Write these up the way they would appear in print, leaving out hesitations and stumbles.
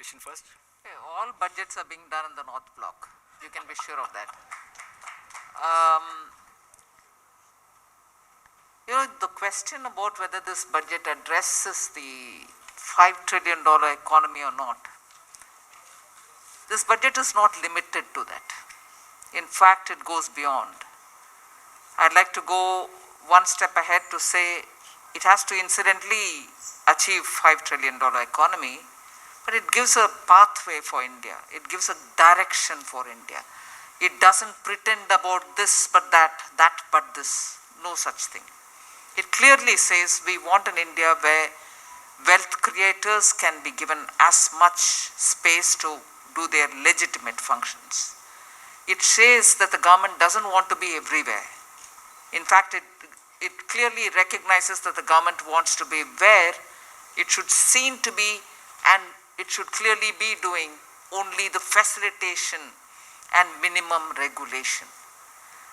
question first. Okay, all budgets are being done in the North Block. You can be sure of that. The question about whether this budget addresses the $5 trillion economy or not, this budget is not limited to that. In fact, it goes beyond. I'd like to go one step ahead to say it has to incidentally achieve $5 trillion economy, but it gives a pathway for India. It gives a direction for India. It doesn't pretend about this but that but this. No such thing. It clearly says we want an India where wealth creators can be given as much space to do their legitimate functions. It says that the government doesn't want to be everywhere. In fact, it clearly recognizes that the government wants to be where it should seem to be, and it should clearly be doing only the facilitation and minimum regulation.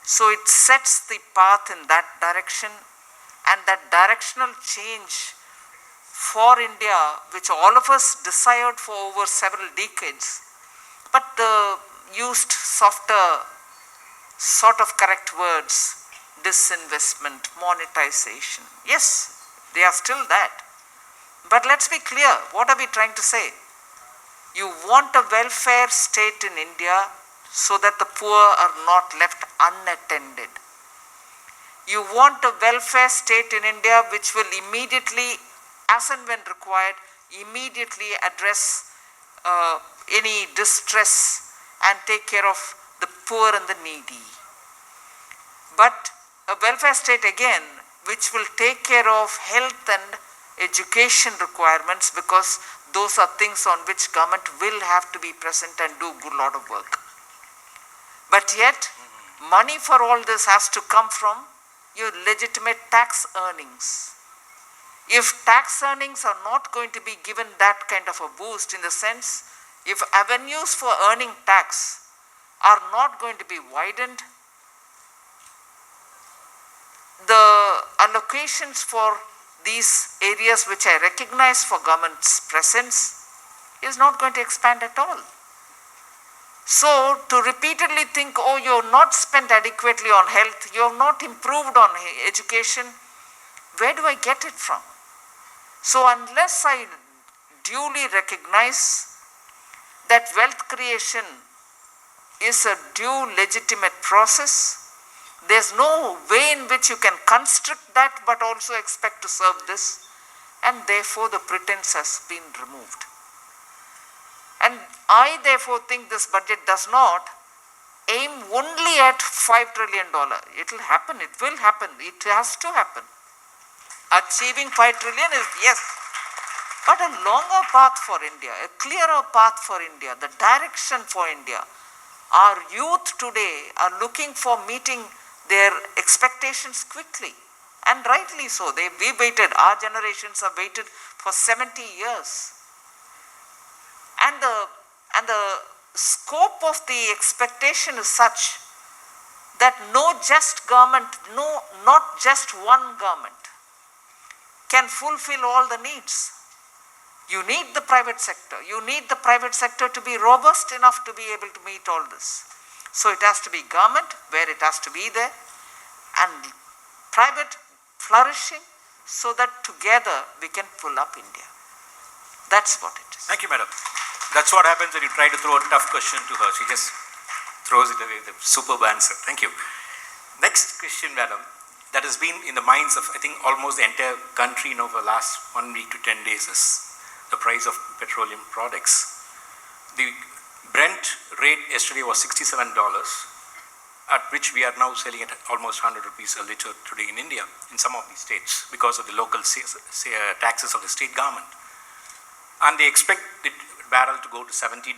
So it sets the path in that direction, and that directional change for India, which all of us desired for over several decades, but used softer, sort of correct words, disinvestment, monetization. Yes, they are still that. But let's be clear, what are we trying to say? You want a welfare state in India so that the poor are not left unattended. You want a welfare state in India which will immediately, as and when required, immediately address any distress and take care of the poor and the needy. But a welfare state again which will take care of health and education requirements, because those are things on which government will have to be present and do a good lot of work. But yet, money for all this has to come from your legitimate tax earnings. If tax earnings are not going to be given that kind of a boost, in the sense, if avenues for earning tax are not going to be widened, the allocations for these areas which I recognize for government's presence is not going to expand at all. So to repeatedly think, oh, you have not spent adequately on health, you have not improved on education, where do I get it from? So unless I duly recognize that wealth creation is a due legitimate process, there's no way in which you can constrict that but also expect to serve this, and therefore the pretense has been removed. And I therefore think this budget does not aim only at $5 trillion. It will happen, it will happen, it has to happen. Achieving $5 trillion is, yes, but a longer path for India, a clearer path for India, the direction for India. Our youth today are looking for meeting their expectations quickly, and rightly so. We waited, our generations have waited for 70 years. And the scope of the expectation is such that not just one government can fulfill all the needs. You need the private sector. You need the private sector to be robust enough to be able to meet all this. So it has to be government where it has to be there, and private flourishing, so that together we can pull up India. That's what it is. Thank you, madam. That's what happens when you try to throw a tough question to her. She just throws it away with a superb answer. Thank you. Next question, madam, that has been in the minds of, I think, almost the entire country over the last 1 week to 10 days is the price of petroleum products. The Brent rate yesterday was $67, at which we are now selling at almost 100 rupees a liter today in India, in some of these states, because of the local taxes of the state government. And they expect the barrel to go to $70,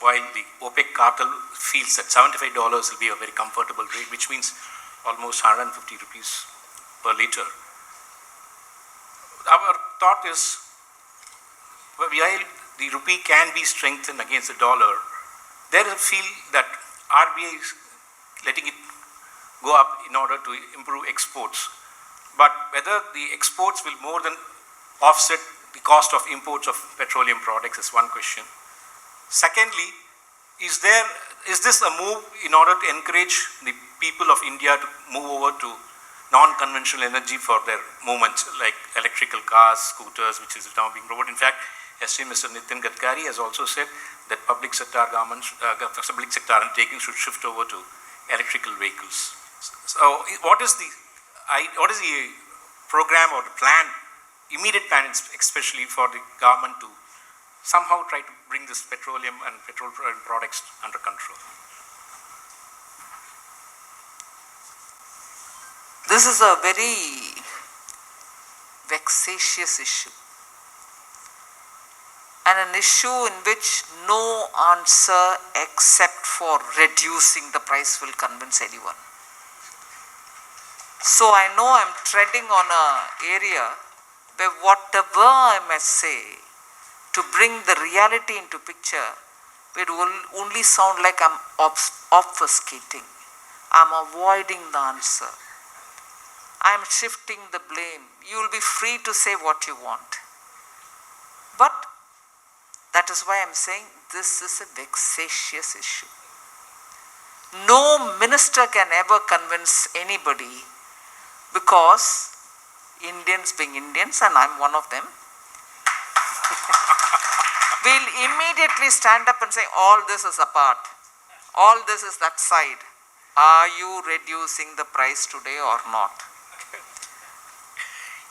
while the OPEC cartel feels that $75 will be a very comfortable rate, which means almost 150 rupees per liter. Our thought is, while the rupee can be strengthened against the dollar, there is a feel that RBI is letting it go up in order to improve exports. But whether the exports will more than offset the cost of imports of petroleum products is one question. Secondly, is this a move in order to encourage the people of India to move over to non-conventional energy for their movements, like electrical cars, scooters, which is now being promoted? In fact, esteemed Mr. Nitin Gadkari has also said that public sector undertakings should shift over to electrical vehicles. So, what is the program or the plan, immediate plan, especially for the government to somehow try to bring this petroleum and petrol products under control? This is a very vexatious issue, and an issue in which no answer except for reducing the price will convince anyone. So I know I'm treading on an area where whatever I may say to bring the reality into picture, it will only sound like I'm obfuscating. I'm avoiding the answer. I'm shifting the blame. You will be free to say what you want. But that is why I'm saying this is a vexatious issue. No minister can ever convince anybody, because Indians being Indians, and I'm one of them, will immediately stand up and say, all this is apart. All this is that side. Are you reducing the price today or not?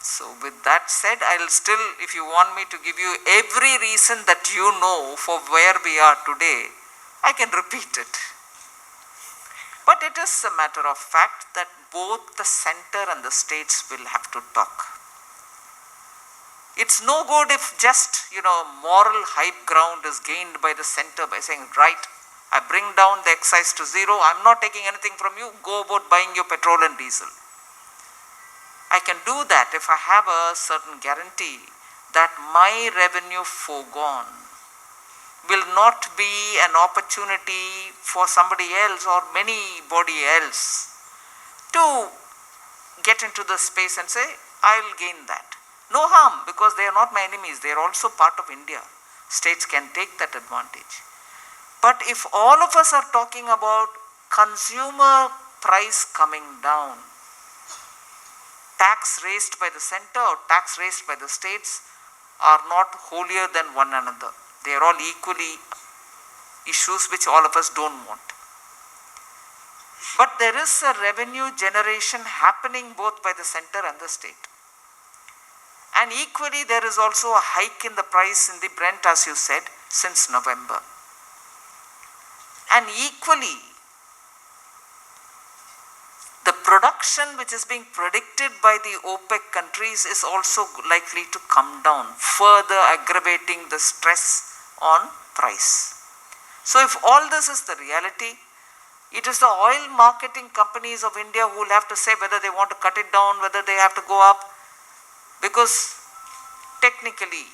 So with that said, I'll still, if you want me to give you every reason that you know for where we are today, I can repeat it. But it is a matter of fact that both the center and the states will have to talk. It's no good if just, moral hype ground is gained by the center by saying, right, I bring down the excise to zero, I'm not taking anything from you, go about buying your petrol and diesel. I can do that if I have a certain guarantee that my revenue foregone will not be an opportunity for somebody else or anybody else to get into the space and say, I'll gain that. No harm, because they are not my enemies, they are also part of India. States can take that advantage. But if all of us are talking about consumer price coming down, tax raised by the center or tax raised by the states are not holier than one another. They are all equally issues which all of us don't want. But there is a revenue generation happening both by the center and the state. And equally there is also a hike in the price in the Brent, as you said, since November. And equally, the production which is being predicted by the OPEC countries is also likely to come down, further aggravating the stress on price. So if all this is the reality, it is the oil marketing companies of India who will have to say whether they want to cut it down, whether they have to go up, because technically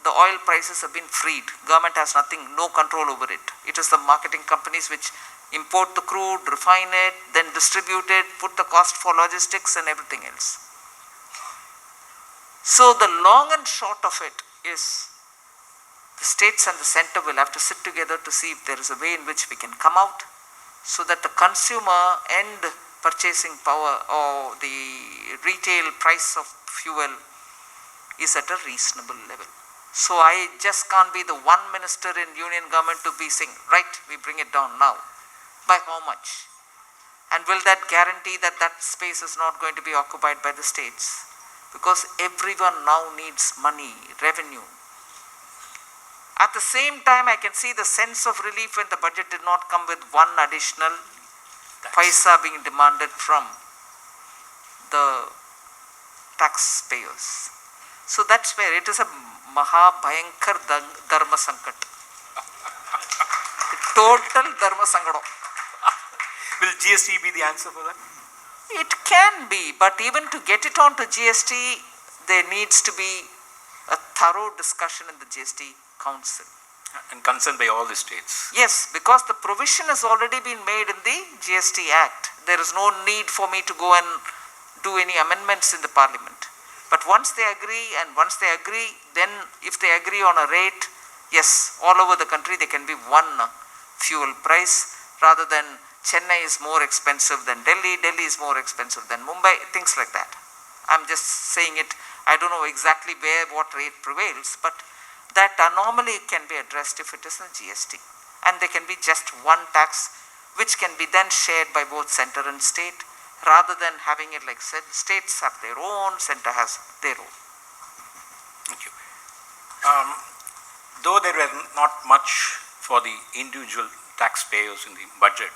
the oil prices have been freed. Government has no control over it. It is the marketing companies which import the crude, refine it, then distribute it, put the cost for logistics and everything else. So the long and short of it is the states and the center will have to sit together to see if there is a way in which we can come out so that the consumer and purchasing power or the retail price of fuel is at a reasonable level. So I just can't be the one minister in union government to be saying, right, we bring it down now. By how much? And will that guarantee that that space is not going to be occupied by the states? Because everyone now needs money, revenue. At the same time, I can see the sense of relief when the budget did not come with one additional paisa being demanded from the taxpayers. So that's where it is a Maha Bhayankar Dharma Sankat. Total Dharma Sangado. Will GST be the answer for that? It can be, but even to get it onto GST, there needs to be a thorough discussion in the GST Council. And consent by all the states. Yes, because the provision has already been made in the GST Act. There is no need for me to go and do any amendments in the Parliament. But once they agree, then if they agree on a rate, Yes, all over the country there can be one fuel price rather than Chennai is more expensive than Delhi, Delhi is more expensive than Mumbai, things like that. I'm just saying it, I don't know exactly where what rate prevails, but that anomaly can be addressed if it is in GST. And there can be just one tax which can be then shared by both center and state rather than having it like said, states have their own, center has their own. Thank you. Though there were not much for the individual taxpayers in the budget,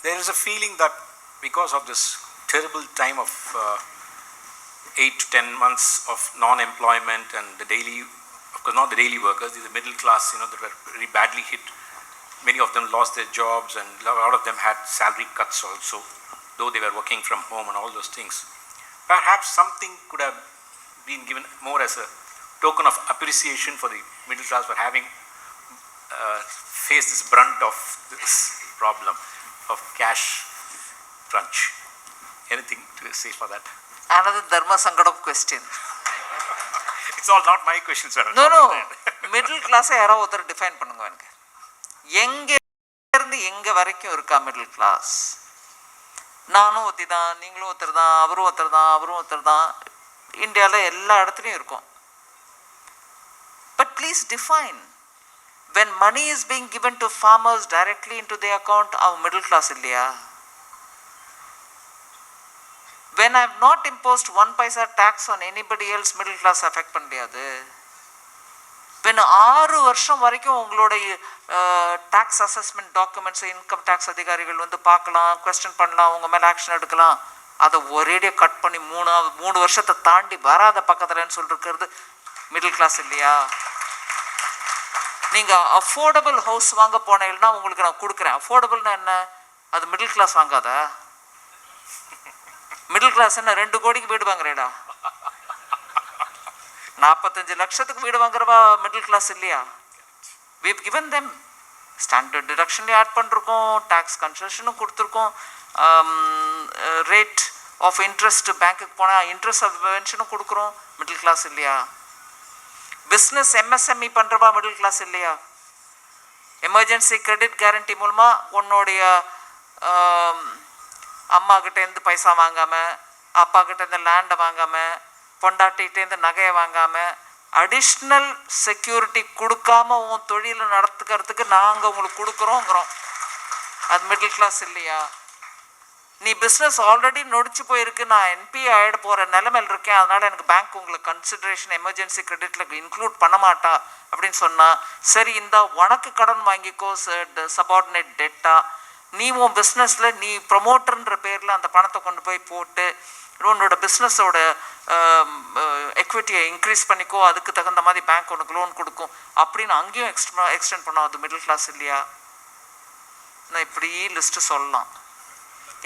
there is a feeling that because of this terrible time of 8 to 10 months of non-employment and the daily, of course not the daily workers, the middle class, that were very badly hit. Many of them lost their jobs and a lot of them had salary cuts also, though they were working from home and all those things. Perhaps something could have been given more as a token of appreciation for the middle class for having faced this brunt of this problem of cash crunch. Anything to say for that? Another Dharma Sangadam question. It's all not my questions, sir. No. Middle class யாரோ ஒருத்தர் define பண்ணுங்க எனக்கு. எங்க இருந்து எங்க வரைக்கும் இருக்கா middle class? நானும் ஒருத்தி தான், நீங்களும் ஒருத்தர் தான், அவரும் ஒருத்தர் தான், அவரும் ஒருத்தர் தான். இந்தியாவில் எல்லா இடத்துலையும் இருக்கும். But please define. When money is being given to farmers directly into their account, our middle class இல்லையா? When I have not imposed 1 paisa tax on anybody else, middle class affect பண்ணலையாது. When 6 வருஷம் வரைக்கும் உங்களுடைய tax assessment documents, income tax அதிகாரிகள் வந்து பார்க்கலாம், question பண்ணலாம், உங்க மேல ஆக்ஷன் எடுக்கலாம், அதை ஒரேடியா கட் பண்ணி 3 வருஷத்தை தாண்டி வராத பக்கத்துலன்னு சொல்லிருக்கிறது மிடில் கிளாஸ் இல்லையா? நீங்க அஃபோர்டபுள் ஹவுஸ் வாங்க போனீங்கன்னா உங்களுக்கு நான் கொடுக்குறேன். அஃபோர்டபுள்னா என்ன? அது மிடில் கிளாஸ் வாங்காதா? மிடில் கிளாஸ் என்ன 2 கோடிக்கு வீடு வாங்குறேடா? 45 லட்சத்துக்கு வீடு வாங்குறவா மிடில் கிளாஸ் இல்லையா? we've given them standard deduction add பண்ணிருக்கோம், டாக்ஸ் கன்செஷனும் கொடுத்துருக்கோம், ரேட் ஆஃப் இன்ட்ரெஸ்ட் பேங்க்குக்கு போனால் இன்ட்ரெஸ்ட் சப்வென்ஷனும் கொடுக்குறோம். மிடில் கிளாஸ் இல்லையா? பிஸ்னஸ் எம்எஸ்எம்இ பண்ணுறவா மிடில் கிளாஸ் இல்லையா? எமர்ஜென்சி கிரெடிட் கேரண்டி மூலமாக உன்னுடைய அம்மா கிட்டேருந்து பைசா வாங்காமல், அப்பா கிட்டேருந்து லேண்டை வாங்காமல், பொண்டாட்டிகிட்டேருந்து நகையை வாங்காமல், அடிஷ்னல் செக்யூரிட்டி கொடுக்காம உன் தொழிலை நடத்துக்கிறதுக்கு நாங்கள் உங்களுக்கு கொடுக்குறோங்கிறோம். அது மிடில் கிளாஸ் இல்லையா? நீ பிஸ்னஸ் ஆல்ரெடி நொடிச்சு போயிருக்கு, நான் என்பிஏ ஆகிட போகிற நிலைமையில் இருக்கேன், அதனால் எனக்கு பேங்க் உங்களுக்கு கன்சிடரேஷன் எமர்ஜென்சி கிரெடிட்டில் இன்க்ளூட் பண்ண மாட்டா அப்படின்னு சொன்னால், சரி இந்த உனக்கு கடன் வாங்கிக்கோ சபார்டினேட் டெட்டா, நீ உன் பிஸ்னஸில் நீ ப்ரொமோட்டர்ன்ற பேரில் அந்த பணத்தை கொண்டு போய் போட்டு உன்னோட பிஸ்னஸோட எக்விட்டியை இன்க்ரீஸ் பண்ணிக்கோ, அதுக்கு தகுந்த மாதிரி பேங்க் உனக்கு லோன் கொடுக்கும் அப்படின்னு அங்கேயும் எக்ஸ்டெண்ட் பண்ணோம். அது மிடில் கிளாஸ் இல்லையா? நான் இப்படி லிஸ்ட்டு சொல்லலாம்.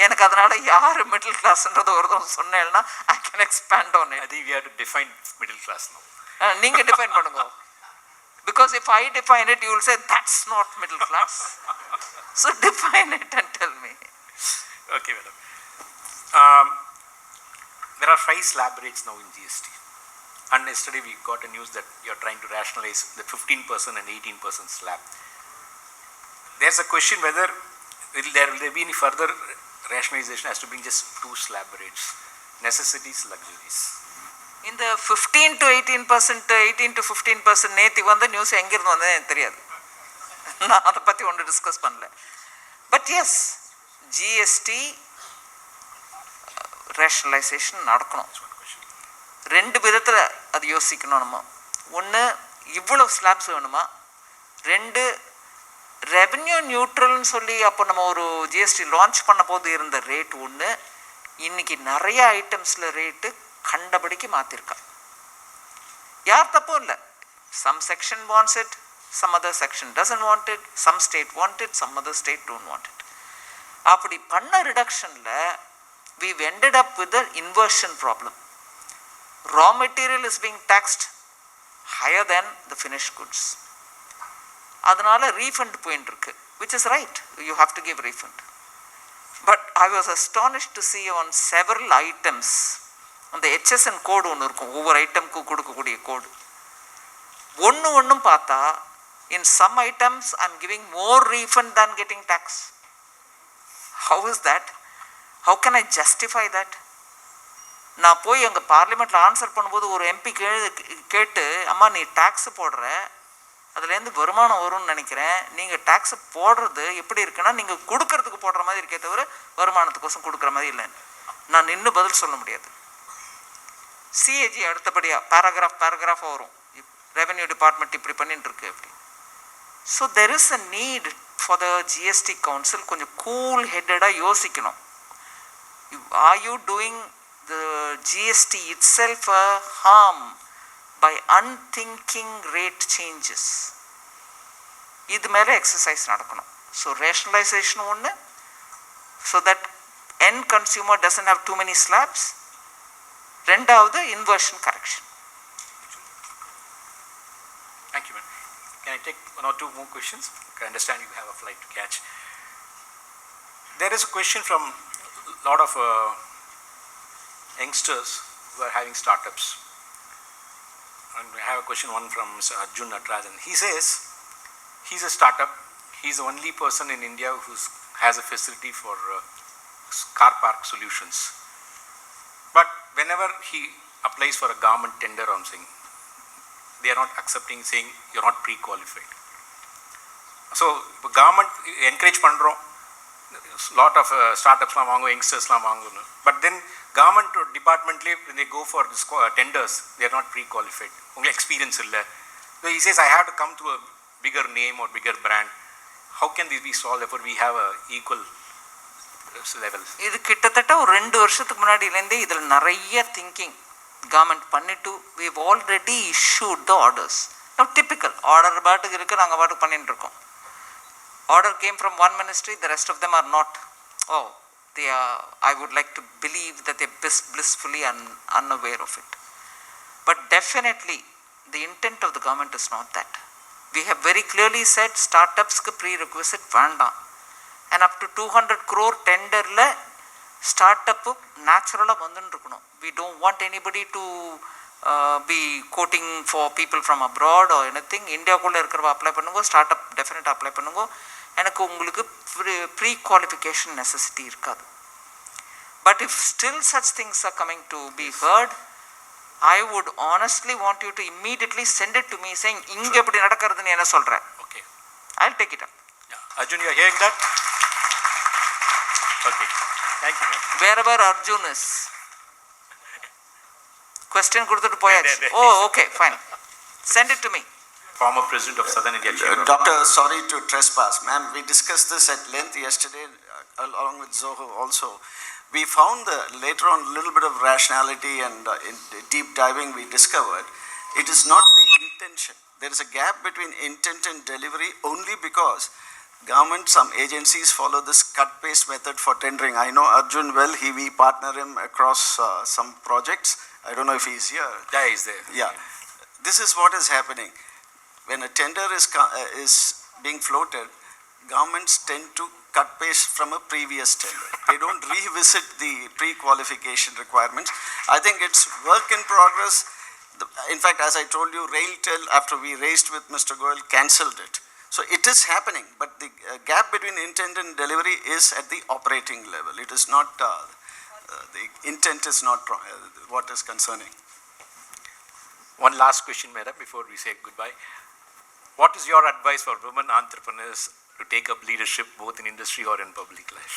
எனக்கு அதனால யார் மிடில் கிளாஸ்ன்றது ஒரு சொன்னேன்னா I can expand on it. I think we have to define middle class now. நீங்கள் டிஃபைன் பண்ணுங்க. Because if I define it, you will say that's not middle class. So define it and tell me. Okay, madam. There are 5 slab rates now in GST. And yesterday we got a news that you are trying to rationalize the 15% and 18% slab. There's a question whether will there be any further rationalization as to bring just 2 slab rates, necessities, luxuries. இந்த 15 to 18%, 18 to 15% நேற்று வந்த news எங்கிருந்து வந்தது எனக்கு தெரியாது. நான் அதை பற்றி ஒன்று டிஸ்கஸ் பண்ணல. பட் எஸ், ஜிஎஸ்டி ரேஷனலைசேஷன் நடக்கணும். 2 விதத்தில் அது யோசிக்கணும் நம்ம. ஒன்று, இவ்வளோ ஸ்லாப்ஸ் வேணுமா? 2, ரெவென்யூ நியூட்ரல்னு சொல்லி அப்போ நம்ம ஒரு ஜிஎஸ்டி லான்ச் பண்ண போது இருந்த ரேட் ஒன்று, இன்றைக்கி நிறைய ஐட்டம்ஸில் ரேட்டு கண்டபடிக்கு மாற்றிருக்கா. யார் தப்பும் இல்லை. Some section wants it, some other section doesn't want it, some state want it, some other state don't want it. அப்படி பண்ண ரிடக்ஷனில் we've ended up with an inversion problem. Raw material is being taxed higher than the finished goods. அதனால refund போயின்னு இருக்கு, which is right, you have to give refund. But I was astonished to see on several items அந்த HSN கோடு ஒன்று இருக்கும், ஒவ்வொரு ஐட்டமுக்கும் கொடுக்கக்கூடிய கோடு. ஒன்றும் பார்த்தா in some items I'm giving more refund than getting tax. How is that? How can I justify that? நான் போய் அங்கே பார்லிமெண்ட்டில் ஆன்சர் பண்ணும்போது ஒரு எம்பி கேட்டு அம்மா நீ டேக்ஸ் போடுற அதுலேருந்து வருமானம் வரும்னு நினைக்கிறேன், நீங்கள் டேக்ஸ் போடுறது எப்படி இருக்குன்னா நீங்கள் கொடுக்கறதுக்கு போடுற மாதிரி இருக்கே தவிர வருமானத்துக்கோசம் கொடுக்குற மாதிரி இல்லைன்னு நான் நின்று பதில் சொல்ல முடியாது. சிஏஜி அடுத்தபடியாக பேராகிராஃபாக வரும், ரெவென்யூ டிபார்ட்மெண்ட் இப்படி பண்ணிட்டு இருக்கு அப்படி. So there is a need for the GST council கொஞ்சம் கூல் ஹெட்டடாக யோசிக்கணும். Are you doing the GST itself a harm by unthinking rate changes? இது மேலே எக்ஸசைஸ் நடக்கணும். ஸோ ரேஷனலைசேஷன் ஒன்று, so that end consumer doesn't have too many slabs. ரெண்டாவது inversion correction. Thank you, ma'am. Can I take one or two more questions? I understand you have a flight to catch. There is a question from a lot of youngsters who are having startups. And I have a question, one from Mr. Arjun Natarajan. He says he's a startup. He's the only person in India who has a facility for car park solutions. But whenever he applies for a government tender or something, they are not accepting, saying you're not pre-qualified. So government encourage பண்றோம், lot of startups வாங்குவோம், youngstersலாம் வாங்குவோம். But then government departmently when they go for this tenders, they are not pre-qualified. உங்களுக்கு experience இல்லை. So he says I have to come through a bigger name or bigger brand. How can this be solved? Therefore we have a equal level. இது கிட்டத்தட்ட ஒரு 2 வருஷத்துக்கு முன்னாடியிலேருந்தே இதில் நிறைய thinking government பண்ணிட்டு we've already issued the orders. Now typical order பாட்டுக்கு இருக்குது, நாங்கள் பாட்டுக்கு பண்ணிட்டு இருக்கோம். Order came from one ministry, the rest of them are not. Oh, they are, I would like to believe that they're blissfully unaware of it. But definitely, the intent of the government is not that. We have very clearly said startups ku prerequisite vandam. And up to 200 crore tender la startup natural vandunirukano. We don't want anybody to be quoting for people from abroad or anything. India kulla irukra apply pannungo, startup definite apply pannungo. எனக்கு உங்களுக்கு pre qualification necessity இருக்காது. But if still such things are coming to be hurt, I would honestly want you to immediately send it to me saying இங்கே எப்படி நடக்கிறதுன்னு என்ன சொல்கிறேன். Okay, I will take it up. Arjun, you are hearing that? Okay, thank you, ma'am. Wherever Arjun is. Question கொடுத்துட்டு போயாச்சு. Oh okay fine, send it to me. Former President of Southern India Chamber. Doctor, sorry to trespass. Ma'am, we discussed this at length yesterday along with Zoho also. We found later on a little bit of rationality and in deep diving we discovered it is not the intention. There is a gap between intent and delivery only because government, some agencies follow this cut-paste method for tendering. I know Arjun well, we partner him across some projects. I don't know if he's here. Yeah, he's there. Yeah. This is what is happening. When a tender is being floated, governments tend to cut paste from a previous tender. They don't revisit the pre-qualification requirements. I think it's work in progress. In fact, as I told you, RailTel, after we raised with Mr. Goyal, cancelled it. So it is happening, but the gap between intent and delivery is at the operating level. It is not, the intent is not what is concerning. One last question, madam, before we say goodbye. What is your advice for women entrepreneurs to take up leadership both in industry or in public life?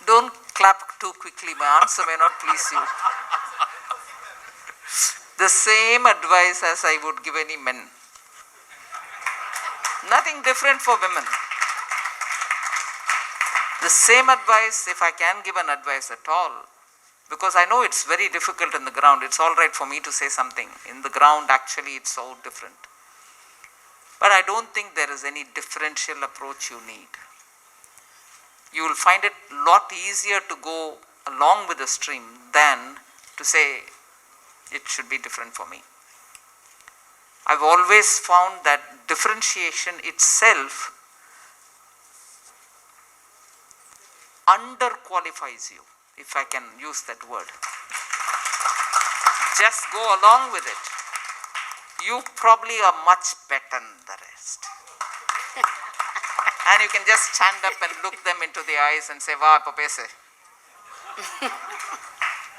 Don't clap too quickly, my answer may not please you. The same advice as I would give any men. Nothing different for women. The same advice, if I can give an advice at all, because I know it's very difficult in the ground. It's all right for me to say something. In the ground, actually, it's so different. But I don't think there is any differential approach you need. You will find it a lot easier to go along with the stream than to say it should be different for me. I've always found that differentiation itself underqualifies you, if I can use that word. just go along with it. You probably are much better than the rest. And you can just stand up and look them into the eyes and say, "Vaa, appa pese."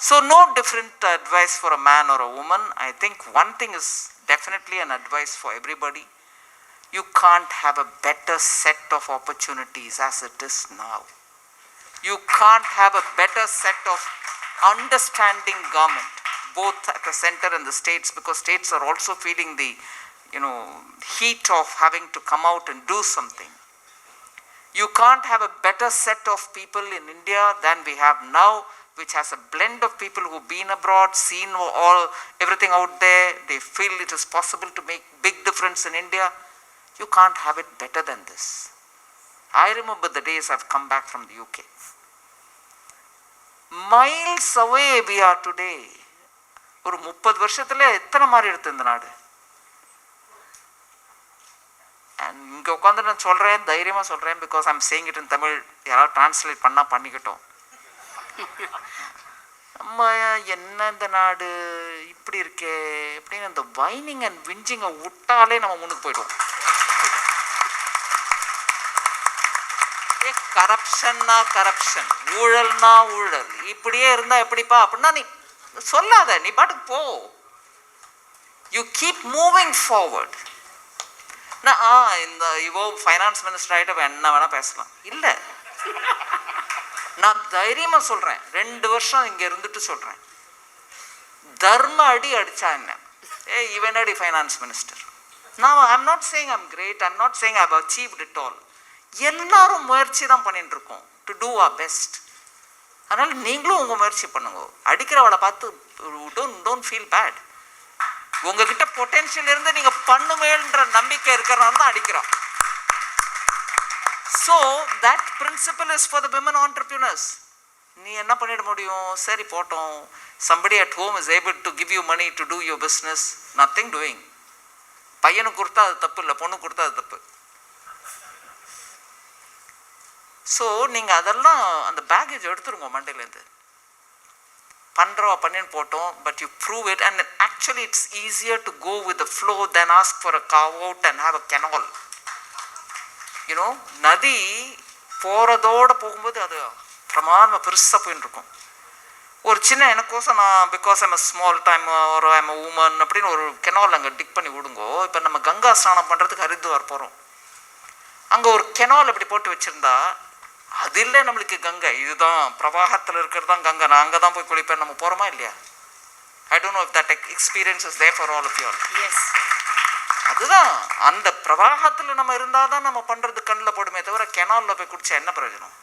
So no different advice for a man or a woman. I think one thing is definitely an advice for everybody. You can't have a better set of opportunities as it is now. You can't have a better set of understanding government, both at the center and the states, because states are also feeling the, heat of having to come out and do something. You can't have a better set of people in India than we have now, which has a blend of people who've been abroad, seen everything out there. They feel it is possible to make big difference in India. You can't have it better than this. I remember the days I've come back from the UK. Miles away we are today. ஒரு 30 வருஷத்துல எத்தனை மாறி எடுத்து இந்த நாடு. இங்க உட்காந்து நான் சொல்றேன், தைரியமா சொல்றேன், because I'm saying it in Tamil. யாராவது டிரான்ஸ்லேட் பண்ணா பண்ணிக்கிட்டோம். அம்மா என்ன இந்த நாடு இப்படி இருக்கே அப்படின்னு இந்த வைனிங் அண்ட் விஞ்சிங்கை விட்டாலே நம்ம முன்னுக்கு போயிடுவோம். கரப்ஷன்னா கரப்ஷன், ஊழல்னா ஊழல், இப்படியே இருந்தா எப்படிப்பா அப்படின்னா நீ சொல்லாத, நீ பாட்டுக்கு போ. You keep moving forward. இந்த இவோ ஃபைனான்ஸ் மினிஸ்டர் ஆகிட்ட என்ன வேணா பேசலாம். இல்லை, நான் தைரியமா சொல்றேன், 2 வருஷம் இங்க இருந்துட்டு சொல்றேன், தர்ம அடி அடிச்சா என்ன, இவன் அடி finance minister. Now I'm not saying I'm great, I'm not saying I've achieved it all. எல்லாரும் முயற்சி தான் பண்ணிட்டு இருக்கோம் டு டூ our பெஸ்ட். அதனால நீங்களும் உங்க முயற்சி பண்ணுங்க. அடிக்கிறவளை பார்த்து டோன்ட் ஃபீல் பேட். உங்ககிட்ட பொட்டென்ஷியல் இருந்து நீங்க பண்ணுவேன்ற நம்பிக்கை இருக்கிறனால தான் அடிக்கிறோம். So that principle is for the women entrepreneurs. நீ என்ன பண்ணிட முடியும்? சரி போட்டோம், somebody at home is able to give you money to do your business, nothing doing. பையனுக்கு கொடுத்தா அது தப்பு இல்லை, பொண்ணு கொடுத்தா அது தப்பு. ஸோ நீங்கள் அதெல்லாம் அந்த பேக்கேஜ் எடுத்துருங்க மண்டையிலேருந்து. பண்ணின்னு போட்டோம், but you prove it. And actually it's easier to go with the flow then ask for a carve out and have a canal. நதி போகிறதோடு போகும்போது அது பிரமாதமாக பெருசாக போயின்னு இருக்கும். ஒரு சின்ன எனக்கோசம் நான் because I'm a small time ஒரு ஐம் அ உமன் அப்படின்னு ஒரு கெனால் அங்கே டிக் பண்ணி விடுங்கோ. இப்போ நம்ம கங்கா ஸ்நானம் பண்ணுறதுக்கு ஹரித்வார் போகிறோம், அங்கே ஒரு கெனால் இப்படி போட்டு வச்சுருந்தா அது இல்லை நம்மளுக்கு கங்கை, இதுதான் பிரவாகத்தில் இருக்கிறது தான் கங்கை, நான் அங்கே தான் போய் குளிப்பேன். நம்ம போகிறோமா இல்லையா? I don't know if that experience is there for all of you all. Yes, அதுதான் அந்த பிரவாகத்தில் நம்ம இருந்தால் தான் நம்ம பண்ணுறது கண்ணில் போடுமே தவிர கெனாலில் போய் குடிச்சா என்ன பிரயோஜனம்?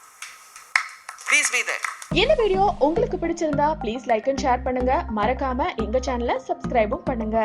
Please be there. இந்த வீடியோ உங்களுக்கு பிடிச்சிருந்தா ப்ளீஸ் லைக் அண்ட் ஷேர் பண்ணுங்க. மறக்காம எங்க சேனலை சப்ஸ்கிரைபும் பண்ணுங்க.